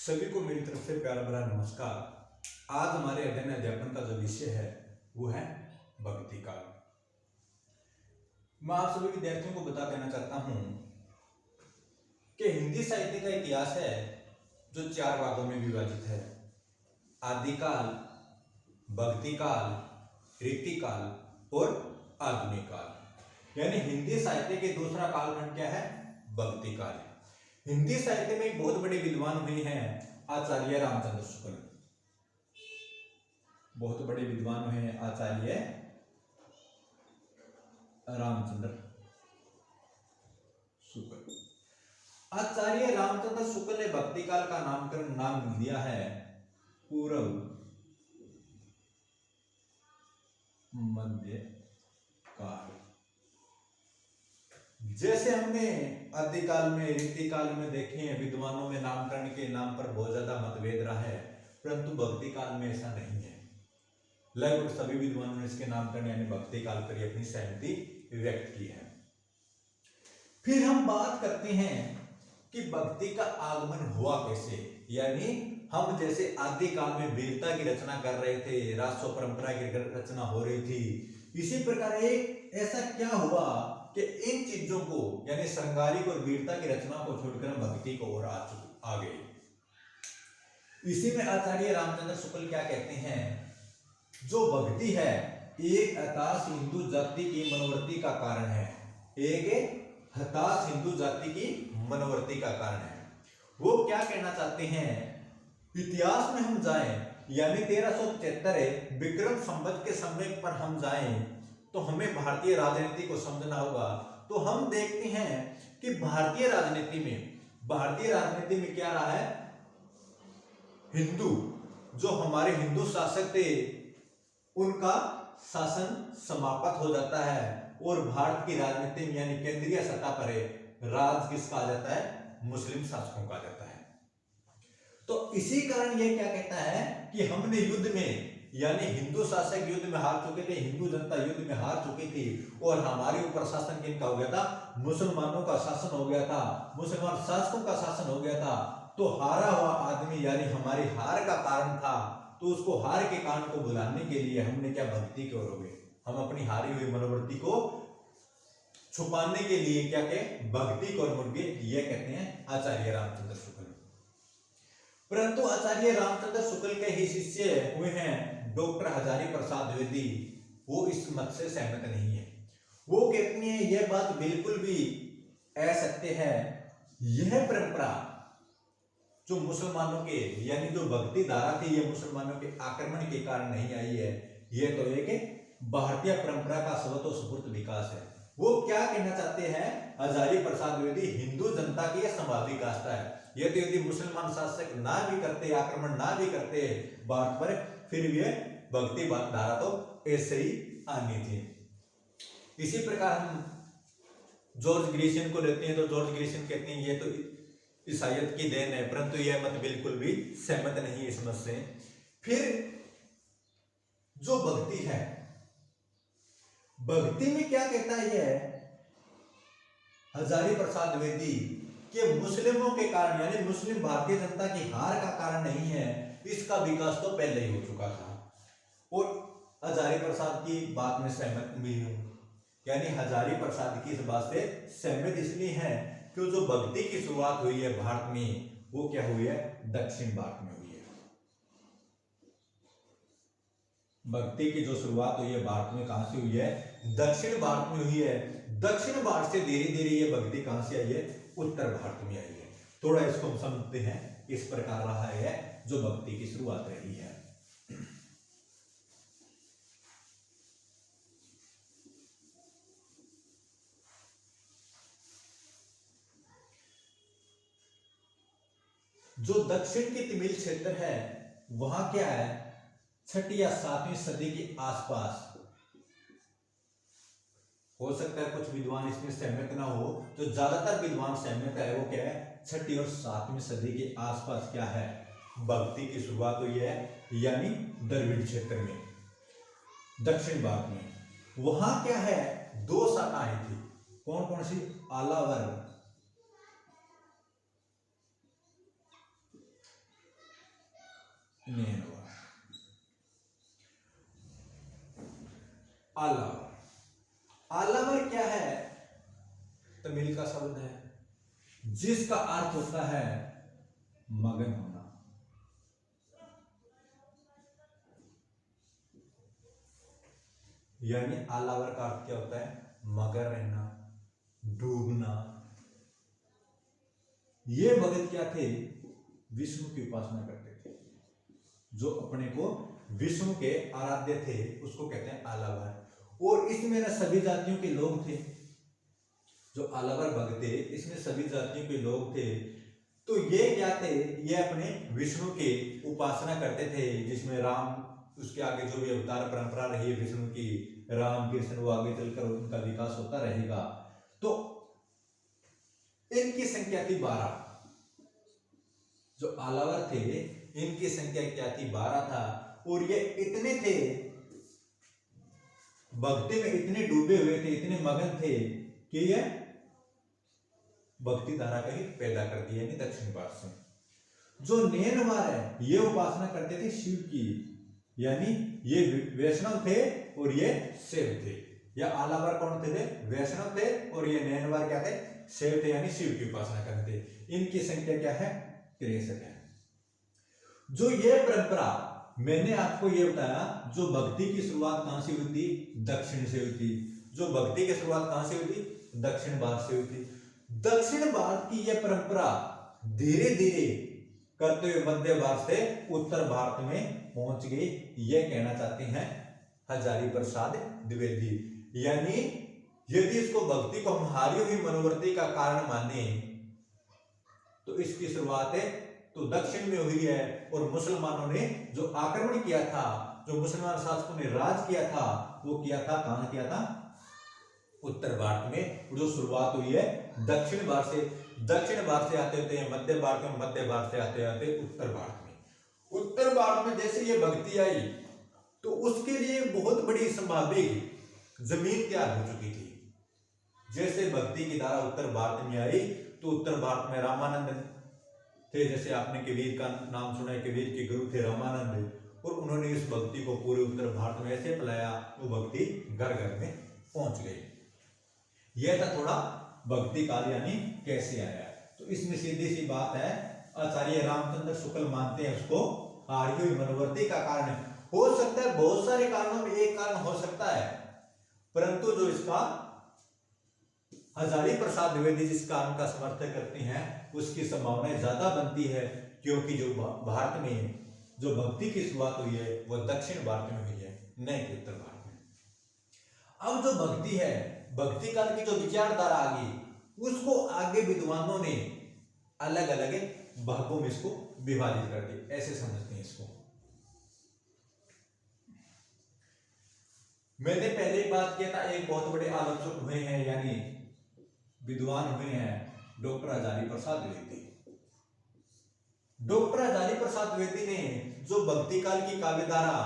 सभी को मेरी तरफ से प्यार भरा नमस्कार। आज हमारे अध्ययन अध्यापन का जो विषय है वो है भक्ति काल। मैं आप सभी विद्यार्थियों को बता देना चाहता हूं कि हिंदी साहित्य का इतिहास है जो 4 भागों में विभाजित है। आदिकाल, भक्ति काल, रीति काल और आधुनिक काल। यानी हिंदी साहित्य के दूसरा कालखंड क्या है? भक्ति काल। हिंदी साहित्य में एक बहुत बड़े विद्वान हुए हैं आचार्य रामचंद्र शुक्ल। बहुत बड़े विद्वान हुए हैं आचार्य रामचंद्र शुक्ल। आचार्य रामचंद्र शुक्ल ने भक्ति काल का नामकरण नाम दिया है पूर्व मध्य काल। जैसे हमने आदिकाल में, रीति काल में देखे हैं, विद्वानों में नामकरण के नाम पर बहुत ज्यादा मतभेद रहा है, परंतु भक्ति काल में ऐसा नहीं है। लगभग सभी विद्वानों ने इसके नामकरण यानी भक्ति काल पर अपनी सहमति व्यक्त की है। फिर हम बात करते हैं कि भक्ति का आगमन हुआ कैसे। यानी हम जैसे आदिकाल में वीरता की रचना कर रहे थे, राजस्व परंपरा की रचना हो रही थी, इसी प्रकार एक ऐसा क्या हुआ कि इन चीजों को यानी श्रृंगारिक और वीरता की रचना को छोड़कर हम भक्ति को और आ गए। इसी में आचार्य रामचंद्र शुक्ल क्या कहते हैं, जो भक्ति है एक हताश हिंदू जाति की मनोवृत्ति का कारण है। एक हताश हिंदू जाति की मनोवृत्ति का कारण है। वो क्या कहना चाहते हैं, इतिहास में हम जाएं यानी 1375 विक्रम संवत के समय पर हम जाएं तो हमें भारतीय राजनीति को समझना होगा। तो हम देखते हैं कि भारतीय राजनीति में क्या रहा है, हिंदू जो हमारे हिंदू शासक थे उनका शासन समाप्त हो जाता है और भारत की राजनीति में यानी केंद्रीय सत्ता पर राज किसका आ जाता है, मुस्लिम शासकों का आ जाता है। तो इसी कारण यह क्या कहता है कि हमने युद्ध में यानी हिंदू शासक युद्ध में हार चुके थे, हिंदू जनता युद्ध में हार चुकी थी और हमारे ऊपर शासन किनका हो गया था, मुसलमानों का शासन हो गया था, मुसलमान शासकों का शासन हो गया था। तो हारा हुआ आदमी यानी हमारी हार का कारण था, तो उसको हार के कारण को भुलाने के लिए हमने क्या भक्ति की ओर हो गए। हम अपनी हारी हुई मनोवृत्ति को छुपाने के लिए क्या कहे, भक्ति को मुड़ गए। यह कहते हैं आचार्य रामचंद्र शुक्ल। परंतु आचार्य रामचंद्र शुक्ल के ही शिष्य हुए हैं डॉक्टर हजारी प्रसाद द्विवेदी। वो इस मत से सहमत नहीं है। वो कहती हैं यह बात बिल्कुल भी असत्य है। यह परंपरा जो मुसलमानों के यानी जो भक्ति धारा थी, यह मुसलमानों के आक्रमण के कारण नहीं आई है। यह तो एक भारतीय परंपरा का स्वतःस्फूर्त विकास है। वो क्या कहना चाहते हैं हजारी प्रसाद द्विवेदी, हिंदू जनता की यह स्वाभाविक आस्था है। यदि मुसलमान शासक ना भी करते, आक्रमण ना भी करते भारत पर, फिर भी भक्ति धारा तो ऐसे ही आनी थी। इसी प्रकार हम जॉर्ज ग्रीशियन को लेते हैं तो जॉर्ज ग्रीशियन कहते हैं ये तो ईसाइयत की देन है, परंतु यह मत बिल्कुल भी सहमत नहीं इस मत से। फिर जो भक्ति है, भक्ति में क्या कहता है यह हजारी प्रसाद द्विवेदी कि मुस्लिमों के कारण यानी मुस्लिम भारतीय जनता की हार का कारण नहीं है, इसका विकास तो पहले ही हो चुका था। और हजारी प्रसाद की बात में सहमत भी हूं। यानी हजारी प्रसाद की इस बात से सहमत इसलिए है कि जो भक्ति की शुरुआत हुई है भारत में, वो क्या हुई है, दक्षिण भारत में हुई है। भक्ति की जो शुरुआत हुई है भारत में कहां से हुई है, दक्षिण भारत में हुई है। दक्षिण भारत से धीरे धीरे ये भक्ति कहां से आई है, उत्तर भारत में आई है। थोड़ा इसको हम समझते हैं। इस प्रकार रहा है जो भक्ति की शुरुआत रही है। जो दक्षिण की तमिल क्षेत्र है वहां क्या है, 6वीं या 7वीं सदी के आसपास, हो सकता है कुछ विद्वान इसमें सहमत ना हो, जो ज्यादातर विद्वान सहमत है वो क्या है, 6वीं और 7वीं सदी के आसपास क्या है, भक्ति की शुरुआत हुई है। यानी द्रविड़ क्षेत्र में, दक्षिण भारत में। वहां क्या है, 2 शाखाएं थी। कौन कौन सी, आलावर नैनवा। आलावर, आलावर क्या है? तमिल का शब्द है जिसका अर्थ होता है मगन होना। यानी आलावर का अर्थ क्या होता है? मगन रहना, डूबना। ये भगत क्या थे? विष्णु की उपासना करते थे। जो अपने को विष्णु के आराध्य थे उसको कहते हैं आलावर। और इसमें ना सभी जातियों के लोग थे। जो आलावर भक्त थे इसमें सभी जातियों के लोग थे। तो ये क्या थे? ये अपने विष्णु की उपासना करते थे, जिसमें राम, उसके आगे जो भी अवतार परंपरा रही है विष्णु की, राम कृष्ण, वो आगे चलकर उनका विकास होता रहेगा। तो इनकी संख्या थी 12। जो आलावर थे इनकी संख्या क्या थी? 12 था। और ये इतने थे, भक्ति में इतने डूबे हुए थे, इतने मगन थे कि ये भक्ति धारा का ही पैदा कर दिया, यानी दक्षिण भारत से। जो नैनवार है ये उपासना करते थे शिव की, यानी ये वैष्णव थे और ये शैव थे। या आलावर कौन थे? वैष्णव थे। और ये नैनवार क्या थे? शैव थे, यानी शिव की उपासना करते थे। इनकी संख्या क्या है? 63 है। जो ये परंपरा मैंने आपको ये बताया, जो भक्ति की शुरुआत कहां से हुई थी? दक्षिण से हुई थी। जो भक्ति की शुरुआत कहां से हुई थी? दक्षिण भारत से हुई थी। दक्षिण भारत की यह परंपरा धीरे धीरे करते हुए मध्य भारत से उत्तर भारत में पहुंच गई। यह कहना चाहते हैं हजारी प्रसाद द्विवेदी। यानी यदि इसको भक्ति को हम हारी हुई मनोवृत्ति का कारण माने तो इसकी शुरुआत है तो दक्षिण में हुई है। और मुसलमानों ने जो आक्रमण किया था, जो मुसलमान शासकों ने राज किया था, वो किया था कहां किया था? उत्तर भारत में। जो शुरुआत हुई है दक्षिण भारत से, दक्षिण भारत से आते होते मध्य भारत में, मध्य भारत से आते आते उत्तर भारत में। उत्तर भारत में जैसे ये भक्ति आई तो उसके लिए बहुत बड़ी संभावित जमीन तैयार हो चुकी थी। जैसे भक्ति की धारा उत्तर भारत में आई तो उत्तर भारत में रामानंद थे। जैसे आपने कबीर का नाम सुना है, कबीर के गुरु थे रामानंद, और उन्होंने इस भक्ति को पूरे उत्तर भारत में ऐसे फैलाया वो भक्ति घर घर में पहुंच गई। यह था थोड़ा भक्ति काल यानी कैसे आया। तो इसमें सीधी सी बात है, आचार्य रामचंद्र शुक्ल मानते हैं उसको हारी हुई मनोवृत्ति का कारण हो सकता है। बहुत सारे कारणों में एक कारण हो सकता है, परंतु जो इसका हजारी प्रसाद द्विवेदी जिस कारण का समर्थन करते हैं उसकी संभावनाएं ज्यादा बनती है, क्योंकि जो भारत में जो भक्ति की शुरुआत हुई है वो दक्षिण भारत में हुई है, न कि उत्तर भारत में। अब जो भक्ति है, भक्ति काल की जो विचारधारा आ गई, उसको आगे विद्वानों ने अलग अलग भागों में इसको विभाजित कर दिया, ऐसे समझते हैं इसको। मैंने पहले बात किया था, एक बहुत बड़े आलोचक हुए हैं यानी विद्वान हुए हैं डॉक्टर हजारी प्रसाद द्विवेदी। डॉक्टर हजारी प्रसाद द्विवेदी ने जो भक्ति काल की काव्यधारा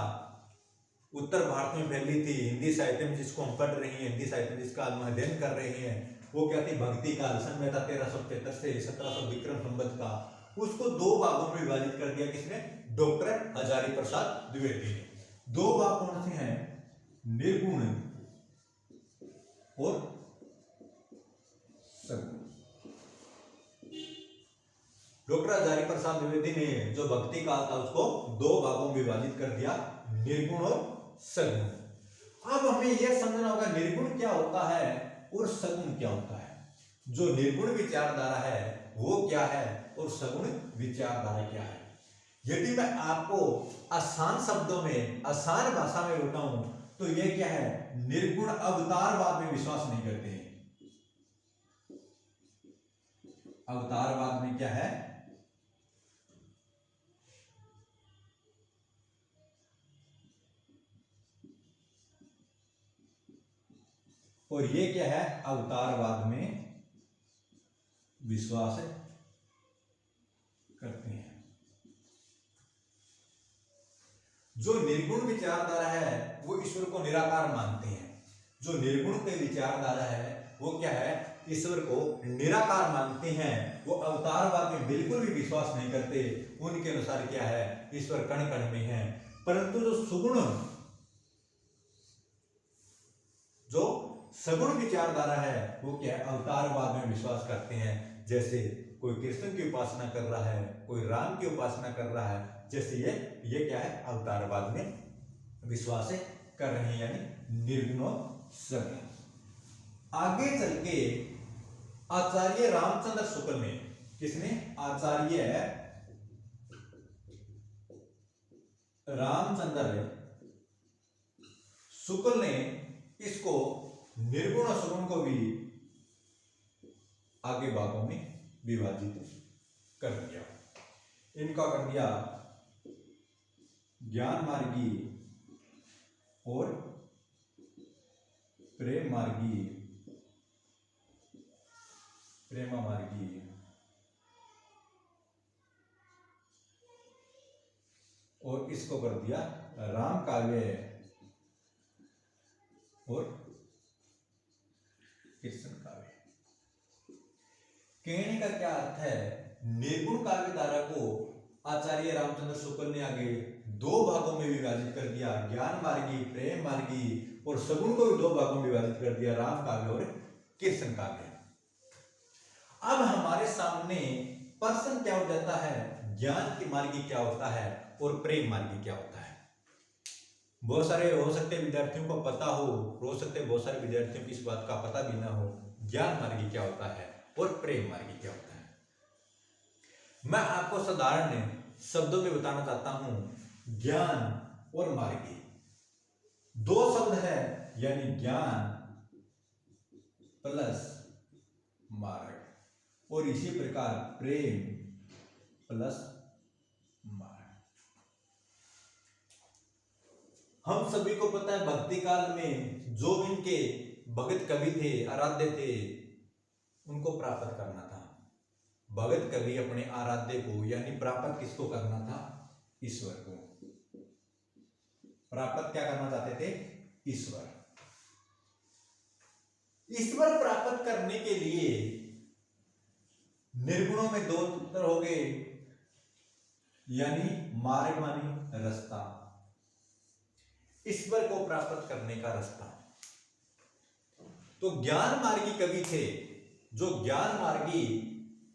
उत्तर भारत में फैली थी, हिंदी साहित्य में जिसको हम पढ़ रहे हैं, हिंदी साहित्य में जिसका हम अध्ययन कर रहे हैं, वो क्या थी? भक्ति काल सन में था 1373 से 1700 विक्रम संवत का। उसको दो भागों में विभाजित कर दिया किसने? डॉक्टर हजारी प्रसाद द्विवेदी ने। दो भाग कौन से हैं? निर्गुण और सगुण। डॉक्टर हजारी प्रसाद द्विवेदी ने जो भक्ति काल था उसको दो भागों में विभाजित कर दिया, निर्गुण और सगुण। अब हमें यह समझना होगा निर्गुण क्या होता है और सगुण क्या होता है। जो निर्गुण विचारधारा है वो क्या है और सगुण विचारधारा क्या है। यदि मैं आपको आसान शब्दों में, आसान भाषा में बताऊं तो यह क्या है? निर्गुण अवतारवाद में विश्वास नहीं करते हैं। अवतारवाद में क्या है? और ये क्या है? अवतारवाद में विश्वास करते हैं। जो निर्गुण विचारधारा है वो ईश्वर को निराकार मानते हैं। जो निर्गुण की विचारधारा है वो क्या है? ईश्वर को निराकार मानते हैं, वो अवतारवाद में बिल्कुल भी विश्वास नहीं करते। उनके अनुसार क्या है, ईश्वर कण कण में है। परंतु जो सगुण विचारधारा है वो क्या है, अवतारवाद में विश्वास करते हैं। जैसे कोई कृष्ण की उपासना कर रहा है, कोई राम की उपासना कर रहा है, जैसे ये क्या है, अवतारवाद में विश्वास कर रहे हैं, यानी निर्गुण सगुण। आगे चल के आचार्य रामचंद्र शुक्ल ने, किसने, आचार्य रामचंद्र शुक्ल ने इसको निर्गुण और सगुण को भी आगे भागों में विभाजित कर दिया। इनका कर दिया ज्ञान मार्गी और प्रेम मार्गी, प्रेमा मार्गी, और इसको कर दिया राम काव्य और कृष्ण काव्य। कहने का क्या अर्थ है, निर्गुण काव्य धारा को आचार्य रामचंद्र शुक्ल ने आगे दो भागों में विभाजित कर दिया, ज्ञान मार्गी, प्रेम मार्गी, और सगुण को भी दो भागों में विभाजित कर दिया, राम काव्य और कृष्ण काव्य। अब हमारे सामने प्रश्न क्या हो जाता है, ज्ञान की मार्गी क्या होता है और प्रेम मार्गी क्या होता है। बहुत सारे हो सकते विद्यार्थियों को पता हो सकते बहुत सारे विद्यार्थियों को इस बात का पता भी ना हो, ज्ञान मार्गी क्या होता है और प्रेम मार्गी क्या होता है। मैं आपको साधारण शब्दों में बताना चाहता हूं। ज्ञान और मार्गी दो शब्द है, यानी ज्ञान प्लस मार्ग, और इसी प्रकार प्रेम प्लस मार्ग। हम सभी को पता है भक्ति काल में जो इनके भगत कवि थे, आराध्य थे, उनको प्राप्त करना था। भगत कवि अपने आराध्य को, यानी प्राप्त किसको करना था, ईश्वर को प्राप्त क्या करना चाहते थे, ईश्वर। ईश्वर प्राप्त करने के लिए निर्गुणों में दो सूत्र हो गए, यानी मार्ग मानी रास्ता, ईश्वर को प्राप्त करने का रास्ता। तो ज्ञान मार्गी कवि थे, जो ज्ञान मार्गी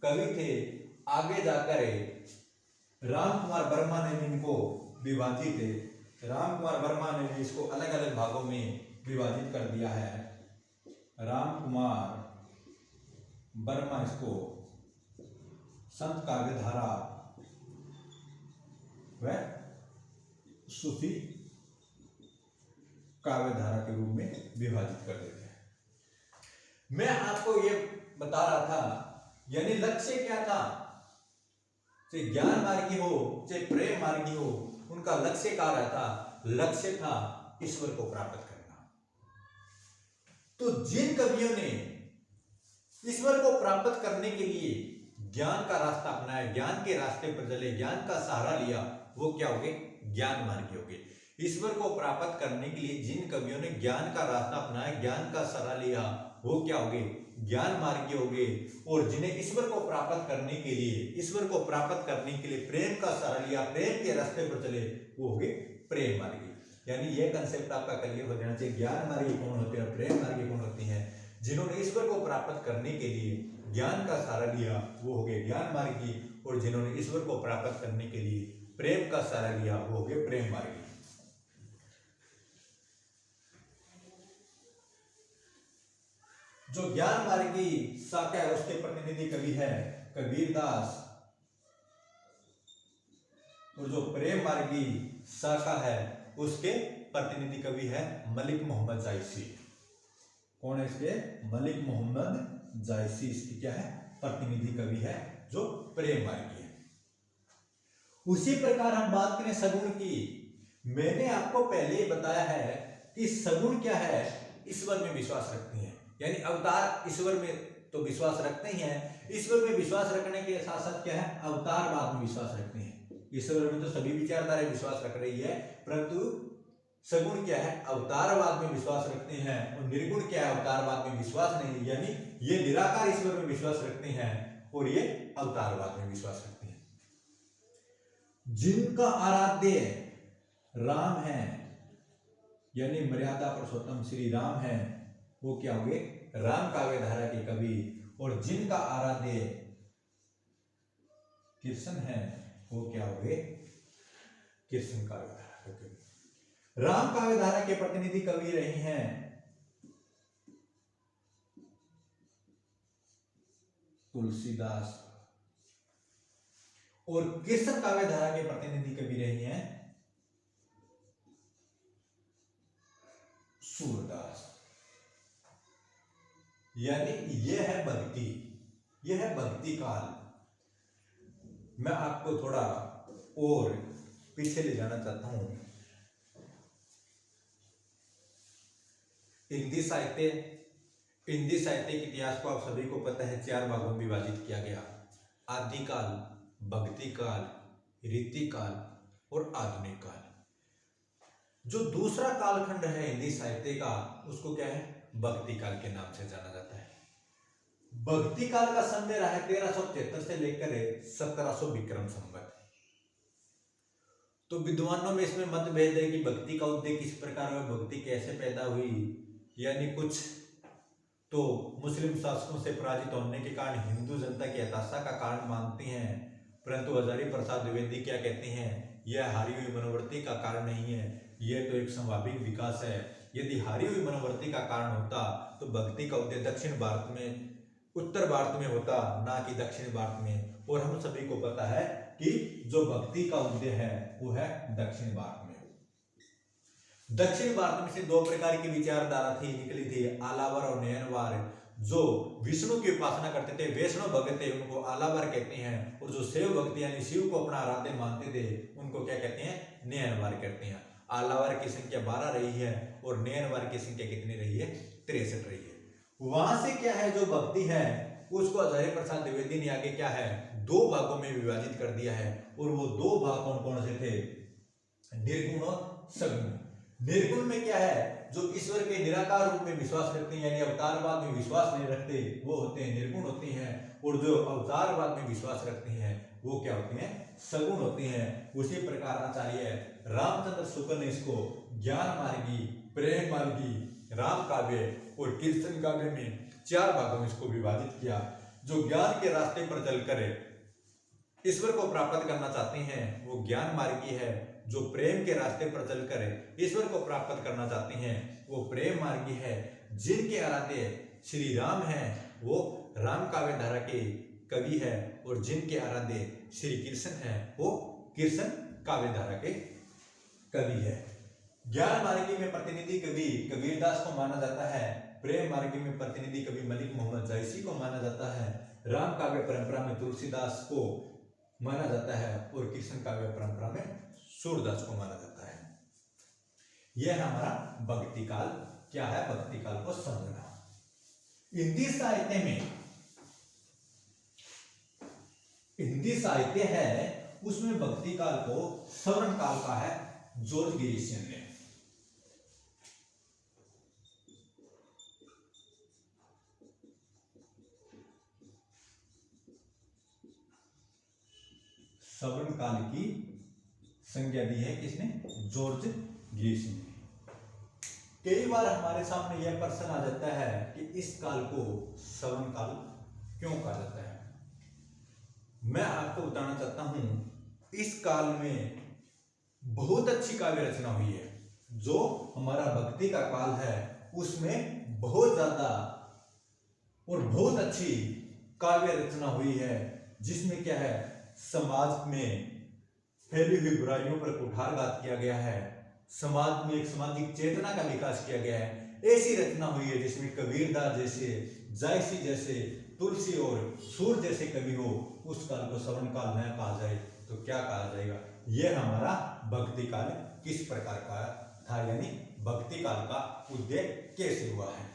कवि थे, आगे जाकर राम कुमार वर्मा ने इनको विभाजित, राम कुमार वर्मा ने इसको अलग अलग भागों में विभाजित कर दिया है। राम कुमार वर्मा इसको संत काव्यधारा व सूफी काव्यधारा के रूप में विभाजित कर देते हैं। मैं आपको ये बता रहा था, यानी लक्ष्य क्या था, चाहे ज्ञान मार्गी हो चाहे प्रेम मार्गी हो, उनका लक्ष्य क्या रहता, लक्ष्य था ईश्वर को प्राप्त करना। तो जिन कवियों ने ईश्वर को प्राप्त करने के लिए ज्ञान का रास्ता अपनाया, ज्ञान के रास्ते पर चले, ज्ञान का सहारा लिया, वो क्या हो गए, ज्ञान मार्गी हो गए। ईश्वर को प्राप्त करने के लिए जिन कवियों ने ज्ञान का रास्ता अपनाया, ज्ञान का सहारा लिया, वो क्या हो गए, ज्ञान मार्गी हो गए। और जिन्हें ईश्वर को प्राप्त करने के लिए, ईश्वर को प्राप्त करने के लिए प्रेम का सहारा लिया, प्रेम के रास्ते पर चले, वो हो गए प्रेम मार्गी। यानी ये कंसेप्ट आपका क्लियर हो जाना चाहिए, ज्ञान मार्गी कौन होते हैं, प्रेम मार्गी कौन होती है। जिन्होंने ईश्वर को प्राप्त करने के लिए ज्ञान का सहारा लिया, वो हो गए ज्ञान मार्गी, और जिन्होंने ईश्वर को प्राप्त करने के लिए प्रेम का सहारा लिया, वो हो गए प्रेम मार्गी। जो ज्ञान मार्गी शाखा है उसके प्रतिनिधि कवि है कबीरदास, और जो प्रेम मार्गी शाखा है उसके प्रतिनिधि कवि है मलिक मोहम्मद जायसी। कौन है इसके, मलिक मोहम्मद जायसी इसकी क्या है, प्रतिनिधि कवि है, जो प्रेम मार्गी है। उसी प्रकार हम बात करें सगुण की, मैंने आपको पहले ही बताया है कि सगुण क्या है, ईश्वर में विश्वास रखते हैं, यानी अवतार ईश्वर में तो विश्वास रखते ही हैं, ईश्वर में विश्वास रखने के साथ साथ क्या है, अवतारवाद में विश्वास रखते हैं। ईश्वर में तो सभी विचारधाराएं विश्वास रख रही है, परंतु सगुण क्या है, अवतारवाद में विश्वास रखते हैं, और निर्गुण क्या है, अवतारवाद में विश्वास नहीं, यानी ये निराकार ईश्वर में विश्वास रखते हैं और ये अवतारवाद में विश्वास रखते हैं। जिनका आराध्य राम है, यानी मर्यादा पुरुषोत्तम श्री राम है, वो क्या होंगे, राम काव्य धारा के कवि। और जिनका आराध्य कृष्ण है, वो क्या होंगे, कृष्ण काव्य धारा के कवि। राम काव्य धारा के प्रतिनिधि कवि रहे हैं तुलसीदास, और कृष्ण काव्य धारा के प्रतिनिधि कवि रहे हैं सूरदास। यानी यह है भक्ति, यह है भक्ति काल। मैं आपको थोड़ा और पीछे ले जाना चाहता हूं। हिंदी साहित्य के इतिहास को आप सभी को पता है 4 भागों में विभाजित किया गया, आदिकाल, भक्ति काल, रीति काल और आधुनिक काल। जो दूसरा कालखंड है हिंदी साहित्य का, उसको क्या है, भक्ति काल के नाम से जाना जाता है। भक्ति काल का समय रहा है 1373 से लेकर 1700 विक्रम संवत। तो विद्वानों में इसमें मतभेद है कि भक्ति का उद्देश्य किस प्रकार हुआ, भक्ति कैसे पैदा हुई। यानी कुछ तो मुस्लिम शासकों से पराजित होने के कारण हिंदू जनता की हताशा का कारण मानते हैं, परंतु हजारी प्रसाद द्विवेदी क्या कहते हैं, यह हारी हुई मनोवृत्ति का कारण नहीं है, यह तो एक स्वाभाविक विकास है। यदि हारी हुई मनोवृत्ति का कारण होता तो भक्ति का उद्देश्य दक्षिण भारत में, उत्तर भारत में होता, ना कि दक्षिण भारत में। और हम सभी को पता है कि जो भक्ति का उद्देश्य है वो है दक्षिण भारत में। दक्षिण भारत में से 2 प्रकार की विचारधारा थी, निकली थी, आलावर और नयनवार। जो विष्णु की उपासना करते थे, वैष्णव भक्त थे, उनको आलावर कहते हैं, और जो शिव भक्त यानी शिव को अपना आराध्य मानते थे, उनको क्या कहते हैं, नयनवार कहते हैं। आलावर की संख्या 12 रही है और नयनवार की संख्या कितनी रही है, 63 रही है। वहां से क्या है, जो भक्ति है उसको हजारी प्रसाद द्विवेदी ने आगे क्या है, 2 भागों में विभाजित कर दिया है। और वो 2 भाग कौन कौन से थे, निर्गुण और सगुण। निर्गुण में क्या है, जो ईश्वर के निराकार रूप में विश्वास रखते हैं, यानी अवतारवाद में विश्वास नहीं रखते, वो होते हैं निर्गुण होते हैं। और जो अवतारवाद में विश्वास रखते हैं वो क्या होते हैं, सगुण होते हैं। उसी प्रकार आचार्य रामचंद्र शुक्ल ने इसको ज्ञान मार्गी, प्रेम मार्गी, राम काव्य और कीर्तन काव्य में 4 भागों में इसको विभाजित किया। जो ज्ञान के रास्ते पर चलकर ईश्वर को प्राप्त करना चाहते हैं वो ज्ञान मार्गी है। जो प्रेम के रास्ते पर चलकर ईश्वर को प्राप्त करना चाहते हैं वो प्रेम मार्गी है। जिनके आराध्य श्री राम हैं वो राम काव्य धारा के कवि है, और जिनके आराध्य श्री कृष्ण हैं वो कृष्ण काव्य धारा के कवि है। ज्ञान मार्गी में प्रतिनिधि कवि कबीरदास को माना जाता है, प्रेम मार्गी में प्रतिनिधि कवि मलिक मोहम्मद जायसी को माना जाता है, राम काव्य परंपरा में तुलसीदास को माना जाता है, और कृष्ण काव्य परंपरा में सूरदास को माना जाता है। यह हमारा भक्ति काल क्या है, भक्ति काल को समझना। हिंदी साहित्य है उसमें भक्ति काल को सवर्ण काल का है जॉर्ज गिरिसन ने। सवर्ण काल की संज्ञा दी है किसने, जॉर्ज गिरिसन ने। कई बार हमारे सामने यह प्रश्न आ जाता है कि इस काल को सवर्ण काल क्यों कहा जाता है। मैं आपको बताना चाहता हूं, इस काल में बहुत अच्छी काव्य रचना हुई है। जो हमारा भक्ति का काल है उसमें बहुत ज्यादा और बहुत अच्छी काव्य रचना हुई है, जिसमें क्या है, समाज में फैली हुई बुराइयों पर कुठारघात किया गया है, समाज में एक सामाजिक चेतना का विकास किया गया है। ऐसी रचना हुई है जिसमें कबीरदास जैसे, जायसी जैसे, तुलसी और सूर जैसे कवि हो। उस काल को सवर्ण काल न कहा जाए तो क्या कहा जाएगा। यह हमारा भक्ति काल किस प्रकार का था, यानी भक्ति काल का उद्देश्य कैसे हुआ है।